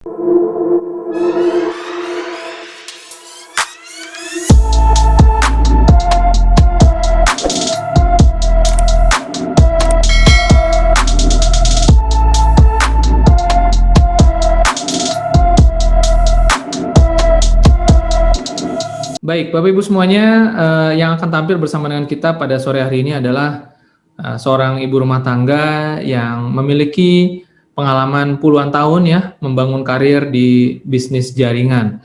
Baik, Bapak Ibu semuanya, yang akan tampil bersama dengan kita pada sore hari ini adalah seorang ibu rumah tangga yang memiliki pengalaman puluhan tahun ya membangun karir di bisnis jaringan.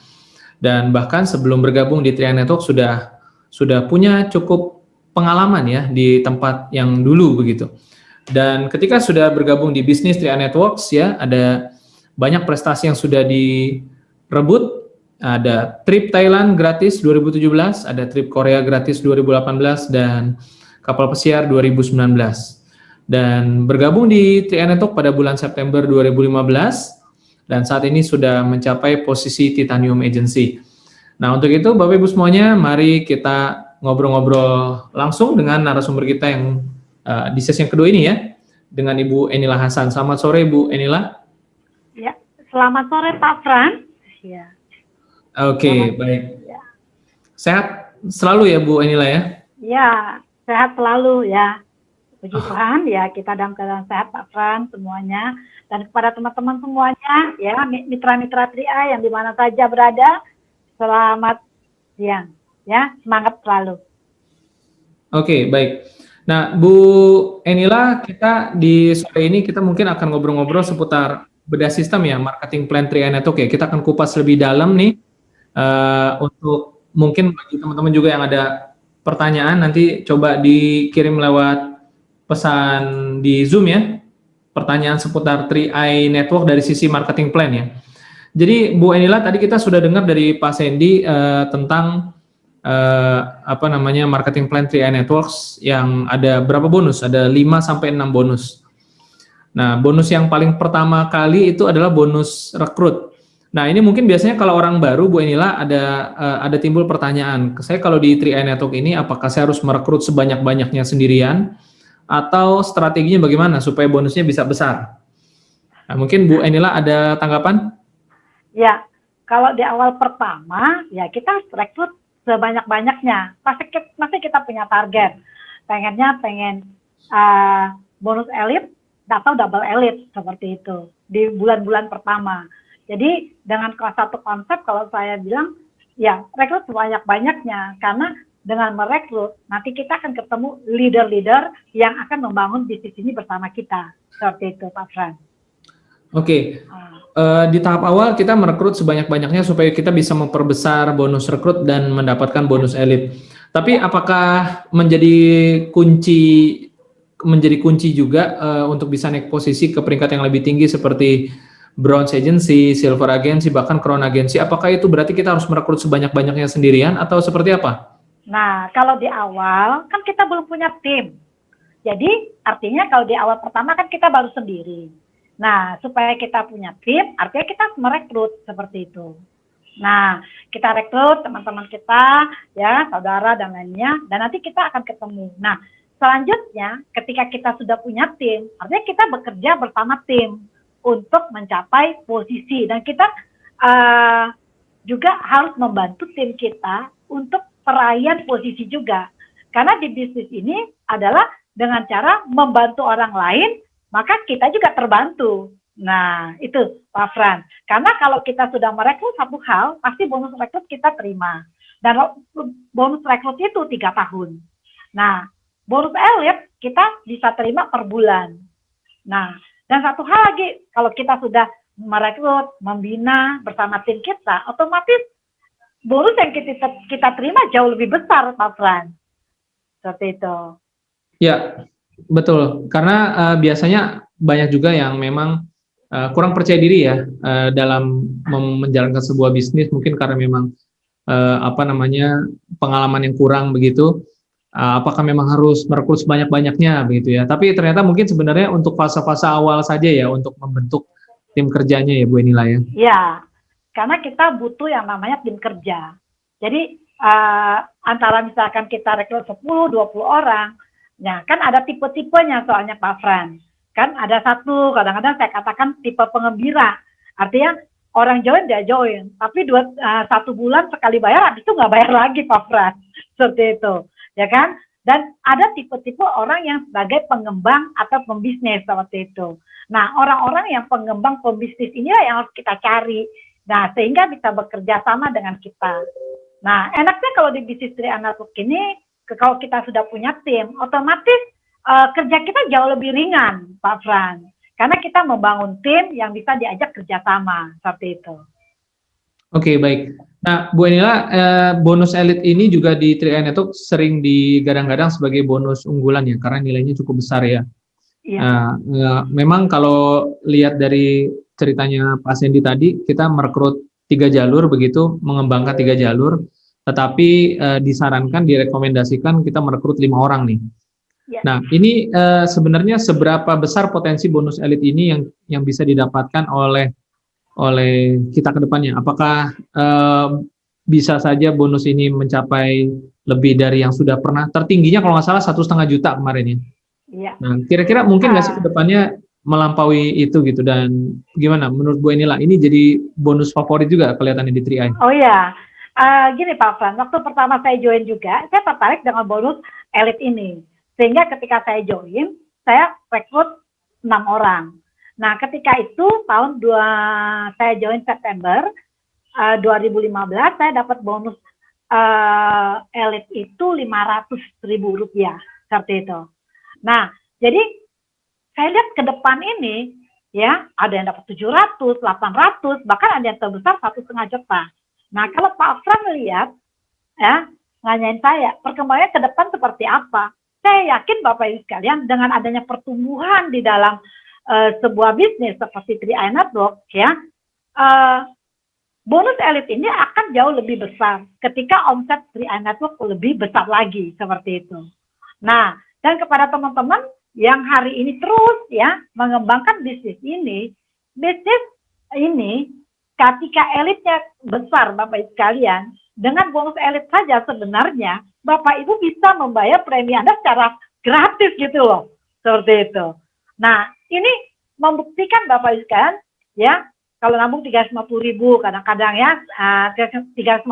Dan bahkan sebelum bergabung di Tria Network sudah punya cukup pengalaman ya di tempat yang dulu begitu. Dan ketika sudah bergabung di bisnis Tria Networks ya, ada banyak prestasi yang sudah direbut. Ada trip Thailand gratis 2017, ada trip Korea gratis 2018, dan kapal pesiar 2019. Dan bergabung di Tria Network pada bulan September 2015, dan saat ini sudah mencapai posisi Titanium Agency. Nah, untuk itu Bapak Ibu semuanya, mari kita ngobrol-ngobrol langsung dengan narasumber kita yang di sesi yang kedua ini ya, dengan Ibu Enila Hasan. Selamat sore Ibu Enila. Ya, selamat sore Pak Fran. Ya. Oke, baik. Ya. Sehat selalu ya Bu Enila ya? Ya, sehat selalu ya. Puji Tuhan ya, kita dalam keadaan sehat Pak Fran semuanya. Dan kepada teman-teman semuanya ya, mitra-mitra Tria yang di mana saja berada, selamat siang ya, semangat selalu. Oke, baik. Nah, Bu Enila, kita di sore ini kita mungkin akan ngobrol-ngobrol seputar bedah sistem ya, marketing plan Tria Network ya. Kita akan kupas lebih dalam nih, untuk mungkin bagi teman-teman juga yang ada pertanyaan, nanti coba dikirim lewat pesan di Zoom ya, pertanyaan seputar 3i Network dari sisi marketing plan ya. Jadi Bu Enila, tadi kita sudah dengar dari Pak Sandy tentang marketing plan 3i Networks yang ada berapa bonus? Ada 5-6 bonus. Nah, bonus yang paling pertama kali itu adalah bonus rekrut. Nah, ini mungkin biasanya kalau orang baru, Bu Enila, ada timbul pertanyaan. Saya kalau di 3i Network ini, apakah saya harus merekrut sebanyak-banyaknya sendirian? Atau strateginya bagaimana supaya bonusnya bisa besar? Nah, mungkin Bu Enila ada tanggapan? Ya, kalau di awal pertama, ya kita rekrut sebanyak-banyaknya. Pasti kita punya target. Pengen bonus elit atau double elit seperti itu di bulan-bulan pertama. Jadi dengan satu konsep kalau saya bilang ya rekrut sebanyak-banyaknya, karena dengan merekrut nanti kita akan ketemu leader-leader yang akan membangun bisnis ini bersama kita. Seperti itu Pak Fran. Oke. Di tahap awal kita merekrut sebanyak-banyaknya supaya kita bisa memperbesar bonus rekrut dan mendapatkan bonus elit. Tapi apakah menjadi kunci juga untuk bisa naik posisi ke peringkat yang lebih tinggi seperti Bronze Agency, Silver Agency, bahkan Crown Agency? Apakah itu berarti kita harus merekrut sebanyak-banyaknya sendirian atau seperti apa? Nah, kalau di awal kan kita belum punya tim. Jadi artinya kalau di awal pertama kan kita baru sendiri. Nah, supaya kita punya tim, artinya kita harus merekrut seperti itu. Nah, kita rekrut teman-teman kita, ya, saudara dan lainnya, dan nanti kita akan ketemu. Nah, selanjutnya ketika kita sudah punya tim, artinya kita bekerja bersama tim untuk mencapai posisi. Dan kita juga harus membantu tim kita untuk perayaan posisi juga. Karena di bisnis ini adalah dengan cara membantu orang lain, maka kita juga terbantu. Nah, itu Pak Fran. Karena kalau kita sudah merekrut satu hal, pasti bonus rekrut kita terima. Dan bonus rekrut itu 3 tahun. Nah, bonus elit kita bisa terima per bulan. Nah, dan satu hal lagi, kalau kita sudah merekrut, membina bersama tim kita, otomatis bonus yang kita terima jauh lebih besar, Pak Fran. Seperti itu. Ya, betul. Karena biasanya banyak juga yang memang kurang percaya diri ya dalam menjalankan sebuah bisnis, mungkin karena memang pengalaman yang kurang begitu. Apakah memang harus merekrut sebanyak-banyaknya begitu ya? Tapi ternyata mungkin sebenarnya untuk fase-fase awal saja ya untuk membentuk tim kerjanya ya Bu Enila ya. Ya, karena kita butuh yang namanya tim kerja. Jadi antara misalkan kita rekrut 10-20 orang, ya kan ada tipe-tipenya soalnya Pak Fran. Kan ada satu, kadang-kadang saya katakan tipe pengembira. Artinya orang join dia join, tapi 1 bulan sekali bayar, habis itu nggak bayar lagi Pak Fran, seperti itu, ya kan? Dan ada tipe-tipe orang yang sebagai pengembang atau pembisnis seperti itu. Nah, orang-orang yang pengembang pembisnis inilah yang harus kita cari. Nah, sehingga bisa bekerja sama dengan kita. Nah, enaknya kalau di bisnis Triana Network ini, kalau kita sudah punya tim, otomatis kerja kita jauh lebih ringan, Pak Fran. Karena kita membangun tim yang bisa diajak kerjasama, seperti itu. Oke, baik. Nah, Bu Enila, bonus elit ini juga di Triana Network sering digadang-gadang sebagai bonus unggulan ya, karena nilainya cukup besar ya. Iya. Memang kalau lihat dari ceritanya Pak Sandy tadi, kita merekrut 3 jalur begitu, mengembangkan 3 jalur, tetapi disarankan, direkomendasikan kita merekrut 5 orang nih. Ya. Nah, ini sebenarnya seberapa besar potensi bonus elit ini yang bisa didapatkan oleh kita ke depannya? Apakah bisa saja bonus ini mencapai lebih dari yang sudah pernah? Tertingginya kalau nggak salah 1,5 juta kemarin ya. Iya. Nah, kira-kira mungkin nggak sih ke depannya melampaui itu gitu, dan gimana menurut Bu Enila, ini jadi bonus favorit juga kelihatannya di 3i? Oh iya, gini Pak Fran, waktu pertama saya join juga, saya tertarik dengan bonus elit ini. Sehingga ketika saya join, saya rekrut 6 orang. Nah, ketika itu saya join September 2015, saya dapat bonus elit itu Rp500.000, seperti itu. Nah, jadi saya lihat ke depan ini, ya, ada yang dapat 700, 800, bahkan ada yang terbesar 1,5 juta. Nah, kalau Pak Fran melihat, ya, nanyain saya, perkembangannya ke depan seperti apa? Saya yakin Bapak Ibu sekalian, dengan adanya pertumbuhan di dalam sebuah bisnis seperti 3i Network, ya, bonus elit ini akan jauh lebih besar ketika omset 3i Network lebih besar lagi, seperti itu. Nah, dan kepada teman-teman yang hari ini terus ya mengembangkan bisnis ini ketika elitnya besar Bapak Ibu sekalian, dengan bonus elit saja sebenarnya Bapak Ibu bisa membayar premi Anda secara gratis gitu loh, seperti itu. Nah, ini membuktikan Bapak Ibu sekalian, ya, kalau nabung 350.000, kadang-kadang ya 350.000,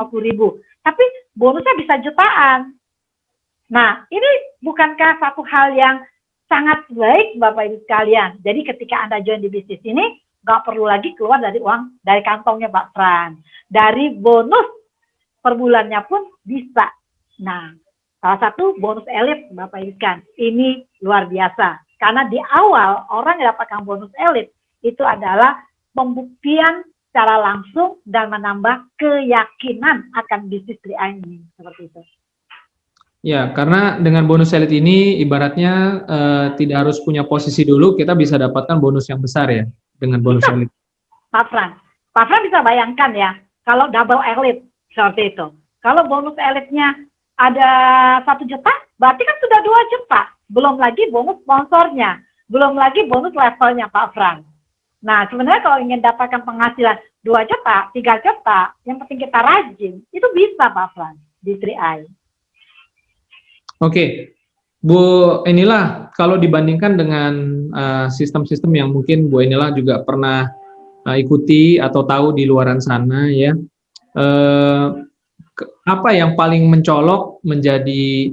tapi bonusnya bisa jutaan. Nah, ini bukankah satu hal yang sangat baik Bapak Ibu sekalian? Jadi ketika Anda join di bisnis ini, nggak perlu lagi keluar dari uang dari kantongnya Pak Fran. Dari bonus per bulannya pun bisa. Nah, salah satu bonus elit Bapak Ibu sekalian, ini luar biasa. Karena di awal orang yang dapatkan bonus elit itu adalah pembuktian secara langsung dan menambah keyakinan akan bisnis 3i ini, seperti itu. Ya, karena dengan bonus elit ini ibaratnya tidak harus punya posisi dulu, kita bisa dapatkan bonus yang besar ya dengan bonus elit. Pak Fran bisa bayangkan ya, kalau double elit seperti itu. Kalau bonus elitnya ada 1 juta, berarti kan sudah 2 juta. Belum lagi bonus sponsornya, belum lagi bonus levelnya Pak Fran. Nah, sebenarnya kalau ingin dapatkan penghasilan 2 juta, 3 juta, yang penting kita rajin, itu bisa Pak Fran di 3i. Oke, Bu Enila, kalau dibandingkan dengan sistem-sistem yang mungkin Bu Enila juga pernah ikuti atau tahu di luaran sana ya, apa yang paling mencolok menjadi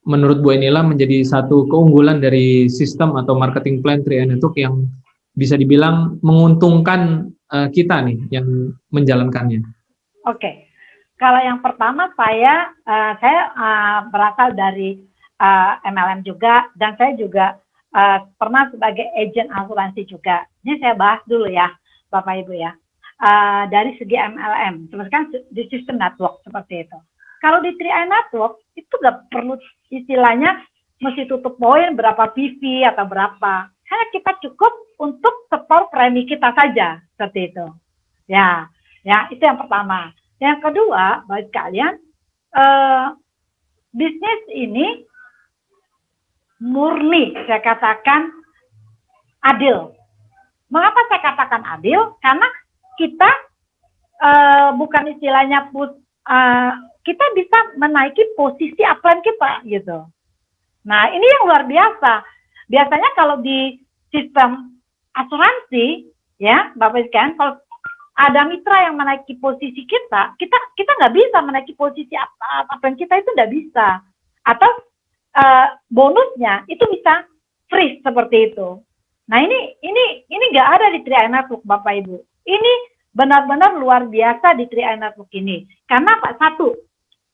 menurut Bu Enila menjadi satu keunggulan dari sistem atau marketing plan 3i Network yang bisa dibilang menguntungkan kita nih yang menjalankannya? Oke. Kalau yang pertama saya berasal dari MLM juga, dan saya juga pernah sebagai agen asuransi juga. Ini saya bahas dulu ya, Bapak Ibu ya. Dari segi MLM, sebenarnya di sistem network seperti itu. Kalau di 3i Network itu nggak perlu istilahnya mesti tutup poin berapa PV atau berapa. Karena kita cukup untuk setor premi kita saja, seperti itu. Ya, itu yang pertama. Yang kedua, bagi kalian, bisnis ini murni, saya katakan adil. Mengapa saya katakan adil? Karena kita bukan istilahnya kita bisa menaiki posisi upline kita gitu. Nah, ini yang luar biasa. Biasanya kalau di sistem asuransi, ya, Bapak sekalian, kalau ada mitra yang menaiki posisi kita nggak bisa menaiki posisi apa yang kita itu nggak bisa. Atau bonusnya itu bisa freeze seperti itu. Nah ini nggak ada di 3i Network, Bapak Ibu. Ini benar-benar luar biasa di 3i Network ini. Karena Pak, satu,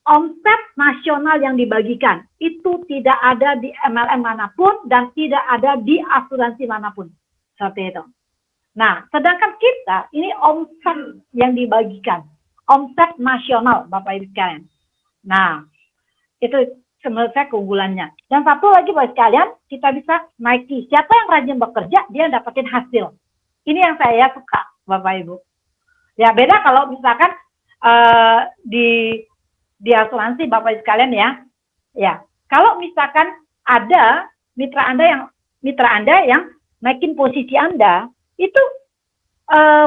omset nasional yang dibagikan itu tidak ada di MLM manapun dan tidak ada di asuransi manapun. Seperti itu. Nah, sedangkan kita ini omset yang dibagikan, omset nasional, Bapak Ibu sekalian. Nah, itu menurut saya keunggulannya. Dan satu lagi Bapak sekalian, kita bisa naiki. Siapa yang rajin bekerja, dia dapetin hasil. Ini yang saya suka, Bapak Ibu. Ya beda kalau misalkan di asuransi Bapak sekalian ya. Ya, kalau misalkan ada mitra Anda yang naikin posisi Anda, itu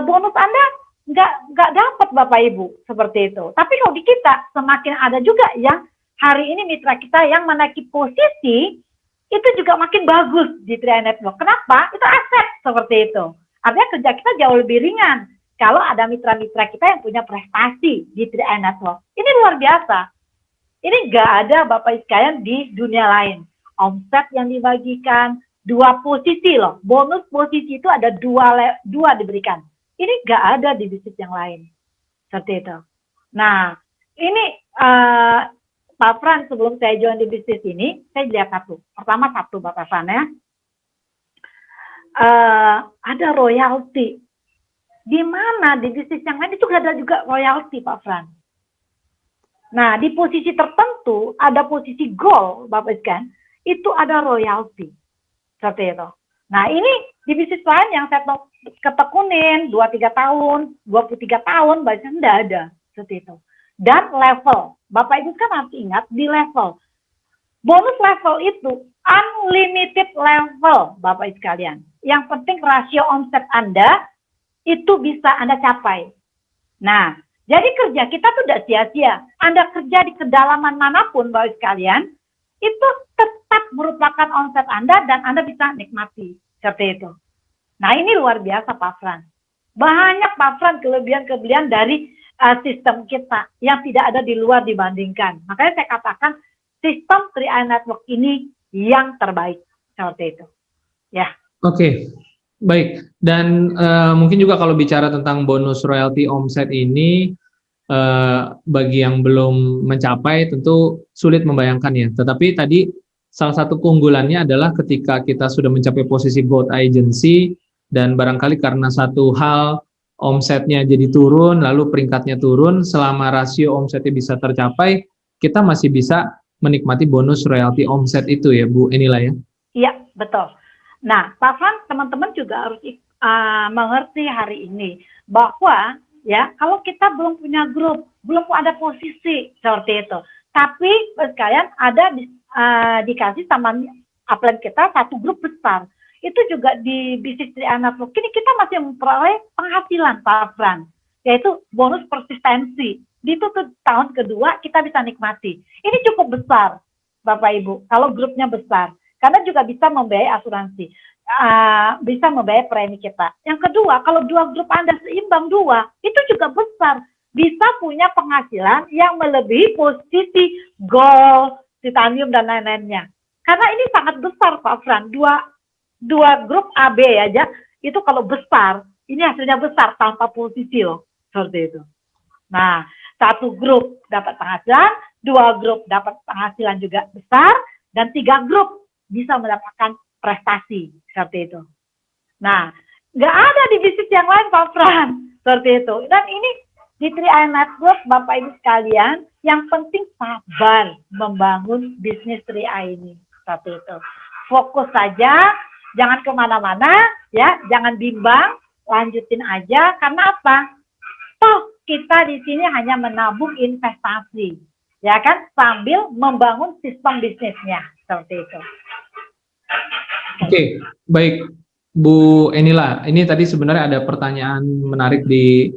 bonus Anda nggak dapat Bapak Ibu seperti itu. Tapi kalau di kita semakin ada juga yang hari ini mitra kita yang menaiki posisi itu juga makin bagus di 3i Network. Kenapa? Itu aset seperti itu. Artinya kerja kita jauh lebih ringan kalau ada mitra-mitra kita yang punya prestasi di 3i Network. Ini luar biasa. Ini nggak ada Bapak sekalian di dunia lain. Omset yang dibagikan, 2 posisi loh. Bonus posisi itu ada dua diberikan. Ini nggak ada di bisnis yang lain. Seperti itu. Nah, ini Pak Fran, sebelum saya join di bisnis ini, saya lihat satu. Pertama satu Bapak Fran ya. Ada royalti. Di mana di bisnis yang lain itu ada juga royalti Pak Fran. Nah, di posisi tertentu, ada posisi goal, Bapak sekalian, itu ada royalti. Seperti itu. Nah, ini di bisnis lain yang saya ketekunin, 2-3 tahun, 23 tahun, bahkan tidak ada. Seperti itu. Dan level. Bapak Ibu kan harus ingat, di level. Bonus level itu unlimited level, Bapak Ibu sekalian. Yang penting rasio omset Anda, itu bisa Anda capai. Nah, jadi kerja kita tuh tidak sia-sia. Anda kerja di kedalaman manapun, Bapak sekalian, itu tetap merupakan omset Anda dan Anda bisa nikmati. Seperti itu. Nah, ini luar biasa, Pak Fran. Banyak, Pak Fran, kelebihan-kelebihan dari sistem kita yang tidak ada di luar dibandingkan. Makanya saya katakan sistem 3i Network ini yang terbaik. Seperti itu. Ya. Oke. Baik, dan mungkin juga kalau bicara tentang bonus royalti omset ini, bagi yang belum mencapai tentu sulit membayangkan ya. Tetapi tadi salah satu keunggulannya adalah ketika kita sudah mencapai posisi gold agency, dan barangkali karena satu hal omsetnya jadi turun, lalu peringkatnya turun, selama rasio omsetnya bisa tercapai, kita masih bisa menikmati bonus royalti omset itu ya Bu Enila ya? Iya, betul. Nah, Pak Fran, teman-teman juga harus mengerti hari ini bahwa ya kalau kita belum punya grup, belum ada posisi seperti itu, tapi sekalian ada dikasih sama upline kita satu grup besar, itu juga di bisnis 3i Network ini kita masih memperoleh penghasilan Pak Fran, yaitu bonus persistensi. Di itu tahun kedua kita bisa nikmati. Ini cukup besar Bapak Ibu, kalau grupnya besar. Karena juga bisa membiayai asuransi, bisa membiayai premi kita. Yang kedua, kalau 2 grup Anda seimbang 2, itu juga besar. Bisa punya penghasilan yang melebihi posisi gold, titanium, dan lain-lainnya. Karena ini sangat besar, Pak Fran. Dua grup AB aja, itu kalau besar, ini hasilnya besar tanpa posisi loh. Seperti itu. Nah, 1 grup dapat penghasilan, 2 grup dapat penghasilan juga besar, dan 3 grup bisa mendapatkan prestasi seperti itu. Nah, nggak ada di bisnis yang lain Pak Fran seperti itu. Dan ini di 3i Network Bapak Ibu sekalian, yang penting sabar membangun bisnis 3i ini seperti itu. Fokus saja, jangan kemana-mana, ya, jangan bimbang, lanjutin aja. Karena apa? Toh kita di sini hanya menabung investasi, ya kan, sambil membangun sistem bisnisnya seperti itu. Oke, baik Bu Enila. Ini tadi sebenarnya ada pertanyaan menarik di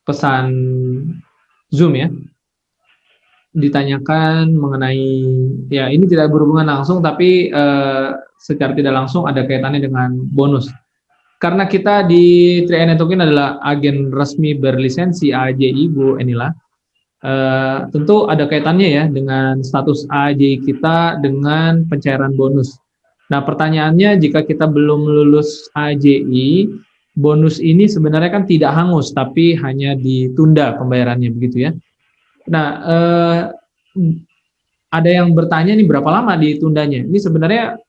pesan Zoom ya. Ditanyakan mengenai, ya ini tidak berhubungan langsung, tapi secara tidak langsung ada kaitannya dengan bonus. karena kita di 3i Network ini adalah agen resmi berlisensi AAJI, Bu Enila, tentu ada kaitannya ya dengan status AAJI kita dengan pencairan bonus. Nah, pertanyaannya, jika kita belum lulus AAJI, bonus ini sebenarnya kan tidak hangus, tapi hanya ditunda pembayarannya, begitu ya. Nah, ada yang bertanya nih berapa lama ditundanya. Ini sebenarnya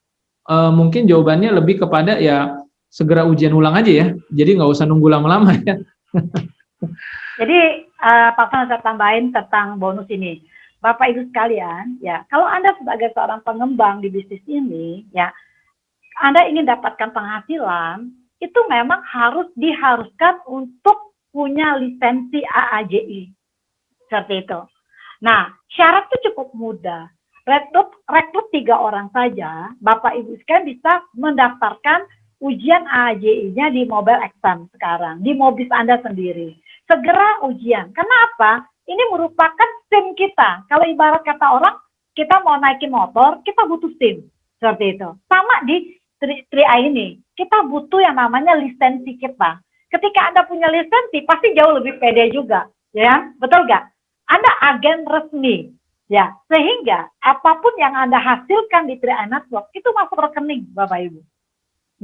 mungkin jawabannya lebih kepada ya segera ujian ulang aja ya. Jadi nggak usah nunggu lama-lama ya. Jadi Pak Fran, saya tambahin tentang bonus ini. Bapak Ibu sekalian, ya kalau Anda sebagai seorang pengembang di bisnis ini, ya Anda ingin dapatkan penghasilan, itu memang diharuskan untuk punya lisensi AAJI. Seperti itu. Nah, syarat itu cukup mudah. Rekrut 3 orang saja, Bapak Ibu sekalian bisa mendaftarkan ujian AAJI-nya di mobile exam sekarang, di Mobis Anda sendiri. Segera ujian. Kenapa? Ini merupakan SIM kita. Kalau ibarat kata orang, kita mau naikin motor, kita butuh SIM. Seperti itu. Sama di 3i ini, kita butuh yang namanya lisensi kita. Ketika Anda punya lisensi, pasti jauh lebih pede juga. Ya, betul nggak? Anda agen resmi. Ya, sehingga apapun yang Anda hasilkan di 3i Network, itu masuk rekening, Bapak Ibu.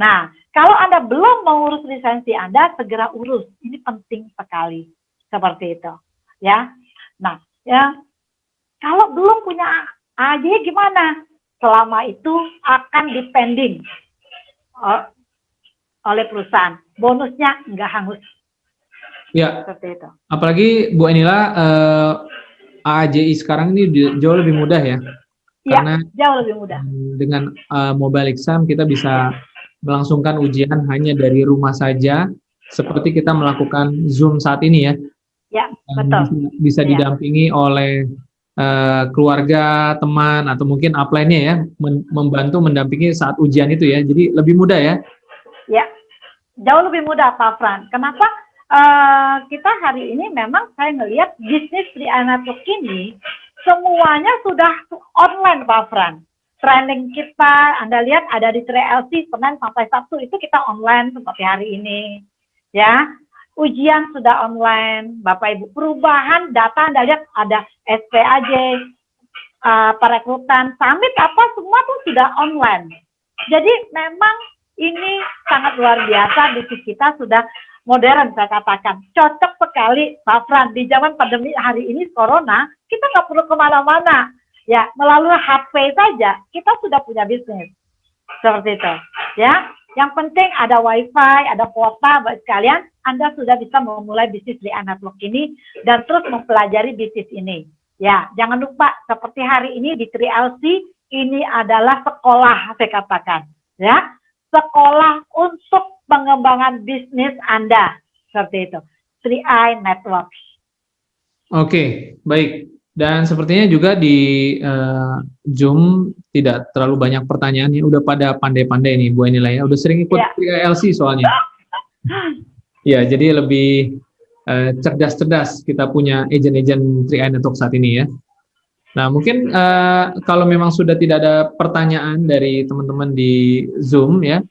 Nah, kalau Anda belum mengurus lisensi Anda, segera urus. Ini penting sekali. Seperti itu. Ya. Nah, ya, kalau belum punya AJ gimana? Selama itu akan dipending oleh perusahaan. Bonusnya nggak hangus. Ya. Seperti itu. Apalagi Bu Enila, AAJI sekarang ini jauh lebih mudah ya. Karena jauh lebih mudah. Dengan mobile exam kita bisa melangsungkan ujian hanya dari rumah saja, seperti kita melakukan Zoom saat ini ya. Ya, betul. Bisa didampingi oleh keluarga, teman, atau mungkin upline-nya ya, membantu mendampingi saat ujian itu ya. Jadi lebih mudah ya. Ya, jauh lebih mudah Pak Fran. Kenapa? Kita hari ini memang saya ngelihat bisnis 3i Network ini semuanya sudah online Pak Fran. Training kita, Anda lihat ada di 3LC Senin sampai Sabtu itu kita online seperti hari ini. Ya, ujian sudah online, Bapak Ibu. Perubahan data Anda lihat ada SPAJ, perekrutan, summit apa semua pun sudah online. Jadi memang ini sangat luar biasa, bisnis kita sudah modern saya katakan. Cocok sekali Pak Fran, di zaman pandemi hari ini corona, kita nggak perlu kemana-mana. Ya, melalui HP saja kita sudah punya bisnis. Seperti itu. Ya, yang penting ada wifi, ada kuota buat sekalian, Anda sudah bisa memulai bisnis 3i Network ini dan terus mempelajari bisnis ini. Ya, jangan lupa seperti hari ini di 3LC ini adalah sekolah saya katakan. Ya, sekolah untuk pengembangan bisnis Anda. Seperti itu. 3i Network. Oke, baik. Dan sepertinya juga di Zoom tidak terlalu banyak pertanyaan. Udah pada pandai-pandai nih Bu Enila ya. Udah sering ikut 3LC soalnya. Ya, jadi lebih cerdas-cerdas kita punya agent-agent 3i Network saat ini ya. Nah, mungkin kalau memang sudah tidak ada pertanyaan dari teman-teman di Zoom ya,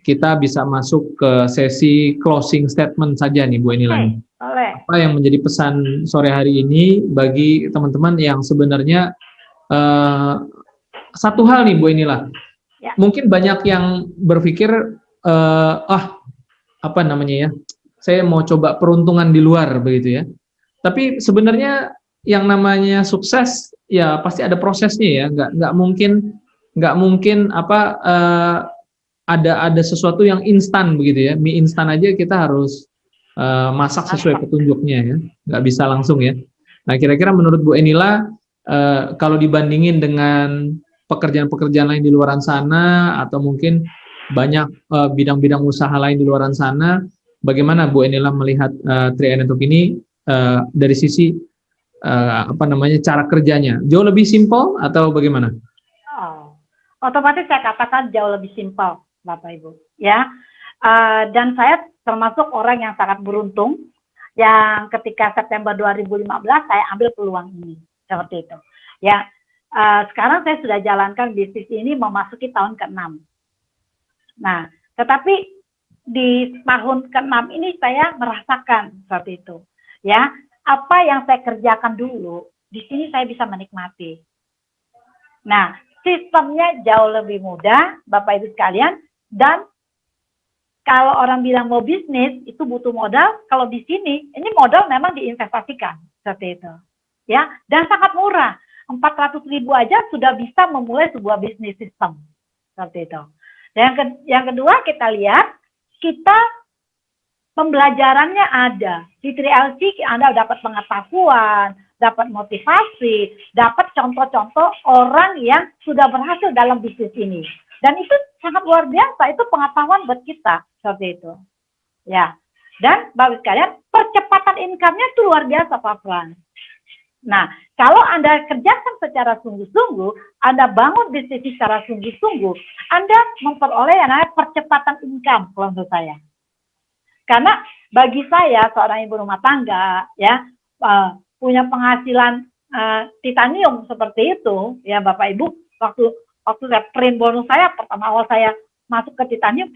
kita bisa masuk ke sesi closing statement saja nih Bu Enila. Apa yang menjadi pesan sore hari ini bagi teman-teman yang sebenarnya satu hal nih Bu Enila. Ya. Mungkin banyak yang berpikir apa namanya ya, saya mau coba peruntungan di luar begitu ya. Tapi sebenarnya yang namanya sukses ya pasti ada prosesnya ya, nggak mungkin apa ada sesuatu yang instan begitu ya. Mie instan aja kita harus masak sesuai petunjuknya ya, nggak bisa langsung ya. Nah, kira-kira menurut Bu Enila kalau dibandingin dengan pekerjaan-pekerjaan lain di luar sana atau mungkin banyak bidang-bidang usaha lain di luar sana, bagaimana Bu Enila melihat 3i Network ini dari sisi apa namanya cara kerjanya? Jauh lebih simpel atau bagaimana? Otomatis saya katakan jauh lebih simpel, Bapak Ibu. Ya, dan saya termasuk orang yang sangat beruntung yang ketika September 2015 saya ambil peluang ini seperti itu. Ya, sekarang saya sudah jalankan bisnis ini memasuki tahun ke-6. Nah, Tetapi di tahun ke-6 ini saya merasakan seperti itu. Ya, apa yang saya kerjakan dulu, di sini saya bisa menikmati. Nah, sistemnya jauh lebih mudah, Bapak Ibu sekalian, dan kalau orang bilang mau bisnis itu butuh modal, kalau di sini ini modal memang diinvestasikan seperti itu. Ya, dan sangat murah. 400.000 aja sudah bisa memulai sebuah bisnis sistem. Seperti itu. Dan yang kedua kita lihat, kita pembelajarannya ada. Di 3LC Anda dapat pengetahuan, dapat motivasi, dapat contoh-contoh orang yang sudah berhasil dalam bisnis ini. Dan itu sangat luar biasa, itu pengetahuan buat kita, seperti itu. Ya, dan Bapak sekalian, percepatan income-nya itu luar biasa, Pak Frans. Nah, kalau Anda kerjakan secara sungguh-sungguh, Anda bangun bisnis secara sungguh-sungguh, Anda memperoleh yang namanya percepatan income, kalau menurut saya. Karena bagi saya, seorang ibu rumah tangga, ya, punya penghasilan titanium seperti itu, ya Bapak Ibu, waktu saya print bonus saya, pertama awal saya masuk ke titanium,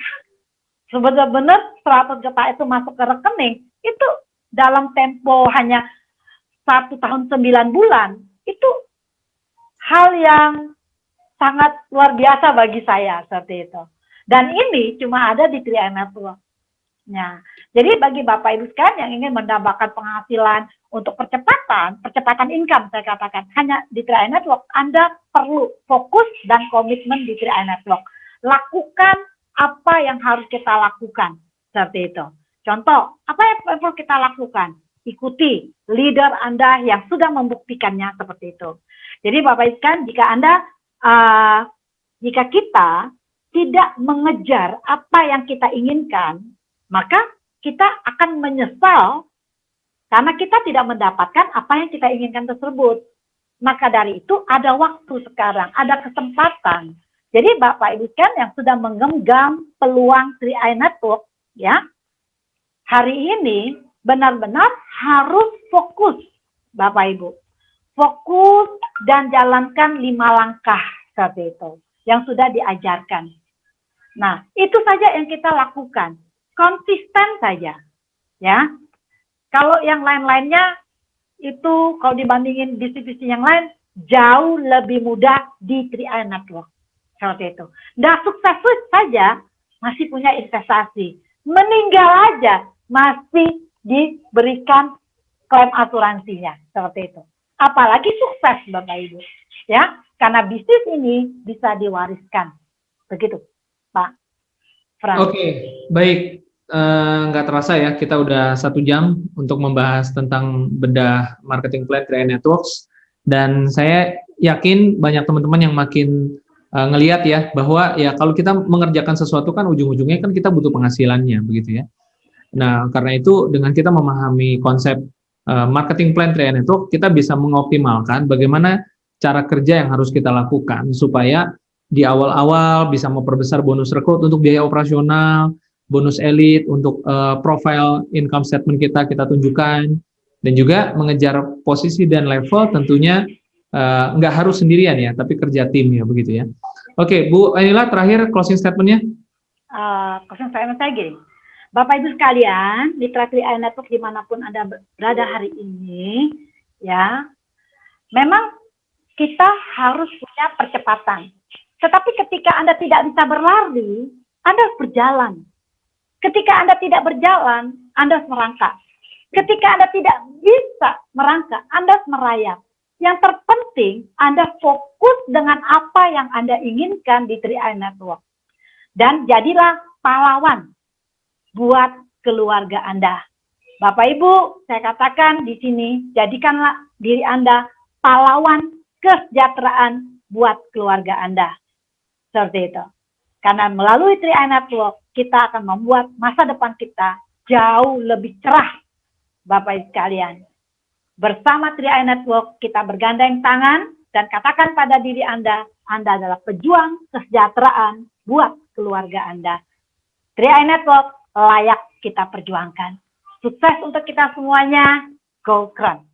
sebenarnya 100 juta itu masuk ke rekening, itu dalam tempo hanya 1 tahun 9 bulan, itu hal yang sangat luar biasa bagi saya seperti itu. Dan ini cuma ada di 3i Network. Nah, jadi bagi Bapak Ibu sekalian yang ingin mendapatkan penghasilan untuk percepatan income saya katakan, hanya di 3i Network, Anda perlu fokus dan komitmen di 3i Network. Lakukan apa yang harus kita lakukan, seperti itu. Contoh, apa yang perlu kita lakukan? Ikuti leader Anda yang sudah membuktikannya seperti itu. Jadi Bapak Ibu sekalian, jika kita tidak mengejar apa yang kita inginkan, maka kita akan menyesal karena kita tidak mendapatkan apa yang kita inginkan tersebut. Maka dari itu ada waktu sekarang, ada kesempatan. Jadi Bapak Ibu sekalian yang sudah menggenggam peluang 3i Network, ya, hari ini benar-benar harus fokus, Bapak Ibu. Fokus dan jalankan 5 langkah seperti itu yang sudah diajarkan. Nah, itu saja yang kita lakukan. Konsisten saja, ya. Kalau yang lain-lainnya itu kalau dibandingin bisnis-bisnis yang lain jauh lebih mudah di 3i Network, seperti itu. Nah, sukses saja masih punya investasi, meninggal aja masih diberikan klaim asuransinya, seperti itu. Apalagi sukses, Bapak Ibu, ya, karena bisnis ini bisa diwariskan, begitu, Pak Frans. Oke, baik. Nggak terasa ya, kita udah 1 jam untuk membahas tentang bedah marketing plan 3i Networks. Dan saya yakin banyak teman-teman yang makin ngelihat ya, bahwa ya kalau kita mengerjakan sesuatu kan ujung-ujungnya kan kita butuh penghasilannya, begitu ya. Nah, karena itu dengan kita memahami konsep marketing plan 3i Network, kita bisa mengoptimalkan bagaimana cara kerja yang harus kita lakukan supaya di awal-awal bisa memperbesar bonus rekrut untuk biaya operasional, bonus elit untuk profile income statement kita tunjukkan, dan juga mengejar posisi dan level tentunya nggak harus sendirian ya, tapi kerja tim ya, begitu ya. Oke, Bu Ainila, terakhir closing statement-nya. Closing statement saya gini, Bapak Ibu sekalian, mitra 3i Network dimanapun Anda berada hari ini, ya, memang kita harus punya percepatan. Tetapi ketika Anda tidak bisa berlari, Anda harus berjalan. Ketika Anda tidak berjalan, Anda harus merangkak. Ketika Anda tidak bisa merangkak, Anda harus merayap. Yang terpenting, Anda fokus dengan apa yang Anda inginkan di 3i Network. Dan jadilah pahlawan buat keluarga Anda. Bapak Ibu, saya katakan di sini, jadikanlah diri Anda pahlawan kesejahteraan buat keluarga Anda. Seperti itu. Karena melalui 3i Network, kita akan membuat masa depan kita jauh lebih cerah, Bapak Ibu sekalian. Bersama 3i Network, kita bergandeng tangan dan katakan pada diri Anda adalah pejuang kesejahteraan buat keluarga Anda. 3i Network layak kita perjuangkan. Sukses untuk kita semuanya. Go Keren!